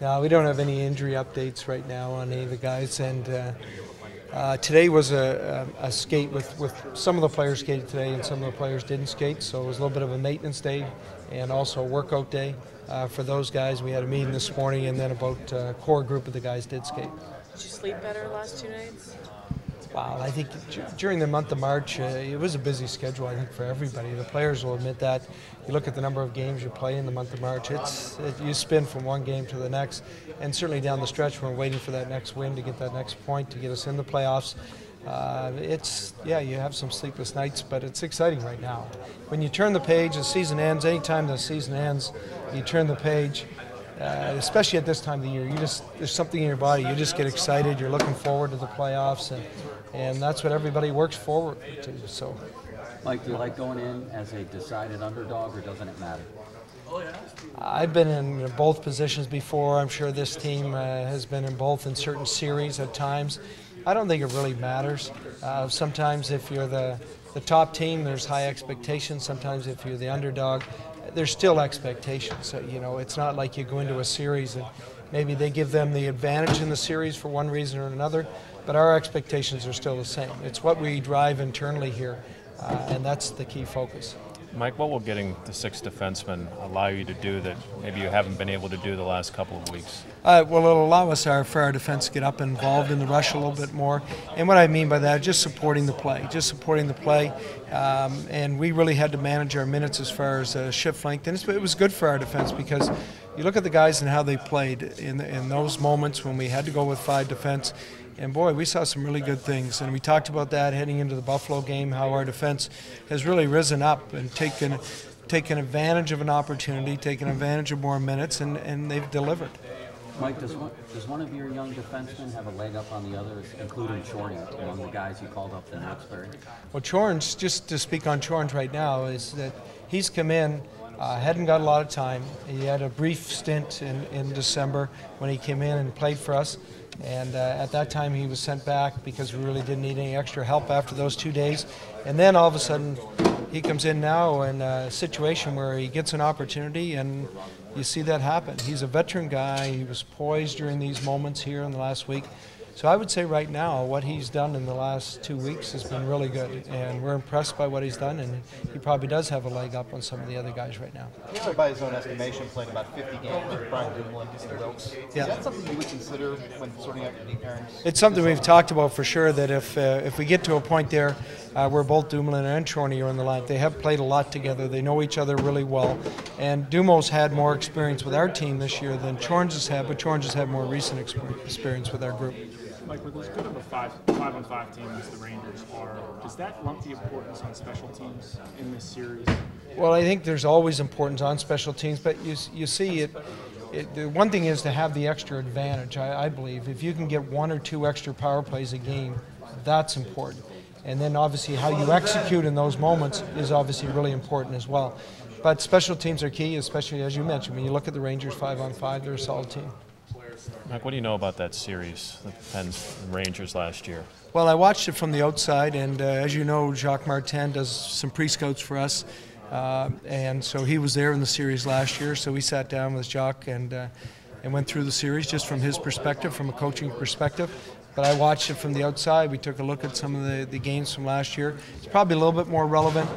No, we don't have any injury updates right now on any of the guys, and today was a skate with some of the players skated today and some of the players didn't skate, so it was a little bit of a maintenance day and also a workout day for those guys. We had a meeting this morning, and then about a core group of the guys did skate. Did you sleep better the last 2 nights? Wow, I think during the month of March, it was a busy schedule, I think, for everybody. The players will admit that. You look at the number of games you play in the month of March, you spin from one game to the next, and certainly down the stretch, we're waiting for that next win to get that next point to get us in the playoffs. You have some sleepless nights, but it's exciting right now. When you turn the page, the season ends. Anytime the season ends, you turn the page. Especially at this time of the year, there's something in your body. You just get excited. You're looking forward to the playoffs, and that's what everybody works forward to. So, Mike, do you like going in as a decided underdog, or doesn't it matter? I've been in both positions before. I'm sure this team has been in both in certain series at times. I don't think it really matters. Sometimes if you're the top team, there's high expectations. Sometimes if you're the underdog, there's still expectations. So, it's not like you go into a series and maybe they give them the advantage in the series for one reason or another, but our expectations are still the same. It's what we drive internally here, and that's the key focus. Mike, what will getting the sixth defenseman allow you to do that maybe you haven't been able to do the last couple of weeks? Well, it'll allow us for our defense to get up and involved in the rush a little bit more. And what I mean by that, just supporting the play. And we really had to manage our minutes as far as shift length. And it was good for our defense because you look at the guys and how they played in those moments when we had to go with 5 defense. And boy, we saw some really good things. And we talked about that heading into the Buffalo game, how our defense has really risen up and taken advantage of an opportunity, taken advantage of more minutes, and they've delivered. Mike, does one of your young defensemen have a leg up on the others, including Chorny, among the guys you called up from Wilkes-Barre? Well, Chorns, just to speak on Chorns right now, is that he's come in, hadn't got a lot of time. He had a brief stint in December when he came in and played for us. And at that time he was sent back because we really didn't need any extra help after those 2 days. And then all of a sudden he comes in now in a situation where he gets an opportunity, and you see that happen. He's a veteran guy. He was poised during these moments here in the last week. So I would say right now what he's done in the last 2 weeks has been really good, and we're impressed by what he's done, and he probably does have a leg up on some of the other guys right now. Taylor, by his own estimation, played about 50 games with Brian Dumoulin and Wilkes. Yeah. Is that something you would consider when sorting out your deep pairings? It's something we've talked about for sure, that if we get to a point there where both Dumoulin and Chorny are in the line, they have played a lot together. They know each other really well, and Dumo's had more experience with our team this year than Chorns has had, but Chorns has had more recent experience with our group. Like, with as good of a 5-on-5 team as the Rangers are, does that lump the importance on special teams in this series? Well, I think there's always importance on special teams, but you see the one thing is to have the extra advantage, I believe. If you can get 1 or 2 extra power plays a game, that's important. And then obviously how you execute in those moments is obviously really important as well. But special teams are key, especially as you mentioned. When you look at the Rangers 5-on-5, they're a solid team. Mike, what do you know about that series, the Pens and Rangers last year? Well, I watched it from the outside, and as you know, Jacques Martin does some pre-scouts for us, and so he was there in the series last year. So we sat down with Jacques and went through the series just from his perspective, from a coaching perspective. But I watched it from the outside. We took a look at some of the games from last year. It's probably a little bit more relevant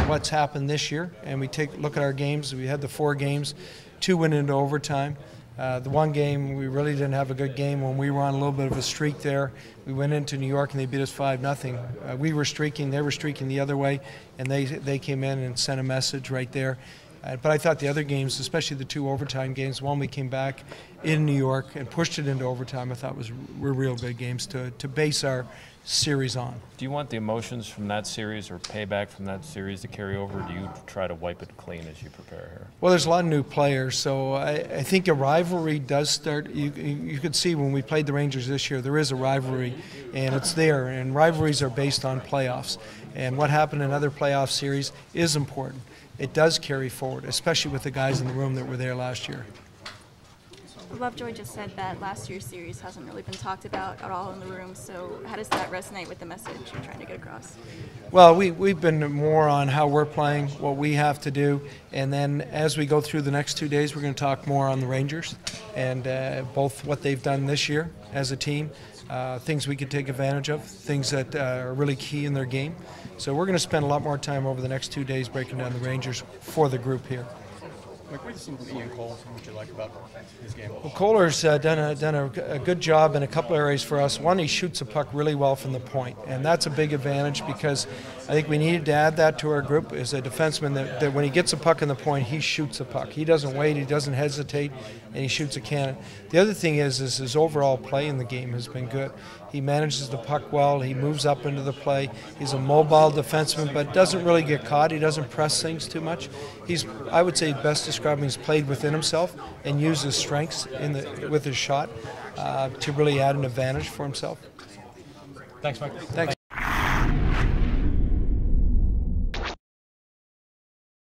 what's happened this year, and we take a look at our games. We had the 4 games, 2 went into overtime. The one game, we really didn't have a good game when we were on a little bit of a streak there. We went into New York and they beat us 5-0. We were streaking, they were streaking the other way, and they came in and sent a message right there. But I thought the other games, especially the 2 overtime games, one we came back in New York and pushed it into overtime, I thought were real good games to base our series on. Do you want the emotions from that series or payback from that series to carry over, or do you try to wipe it clean as you prepare here? Well, there's a lot of new players, so I think a rivalry does start. You could see when we played the Rangers this year, there is a rivalry, and it's there, and rivalries are based on playoffs. And what happened in other playoff series is important. It does carry forward, especially with the guys in the room that were there last year. Lovejoy just said that last year's series hasn't really been talked about at all in the room, so how does that resonate with the message you're trying to get across? Well, we've been more on how we're playing, what we have to do, and then as we go through the next 2 days, we're going to talk more on the Rangers and both what they've done this year as a team, things we could take advantage of, things that are really key in their game. So we're going to spend a lot more time over the next 2 days breaking down the Rangers for the group here. Like, what do you see from Ian Cole? What do you like about his game? Well, Kohler's done a good job in a couple areas for us. One, he shoots a puck really well from the point, and that's a big advantage because I think we needed to add that to our group as a defenseman that when he gets a puck in the point, he shoots a puck. He doesn't wait, he doesn't hesitate, and he shoots a cannon. The other thing is his overall play in the game has been good. He manages the puck well, he moves up into the play. He's a mobile defenseman, but doesn't really get caught. He doesn't press things too much. He's, I would say, best describing he's played within himself and used his strengths with his shot to really add an advantage for himself. Thanks, Mike. Thanks.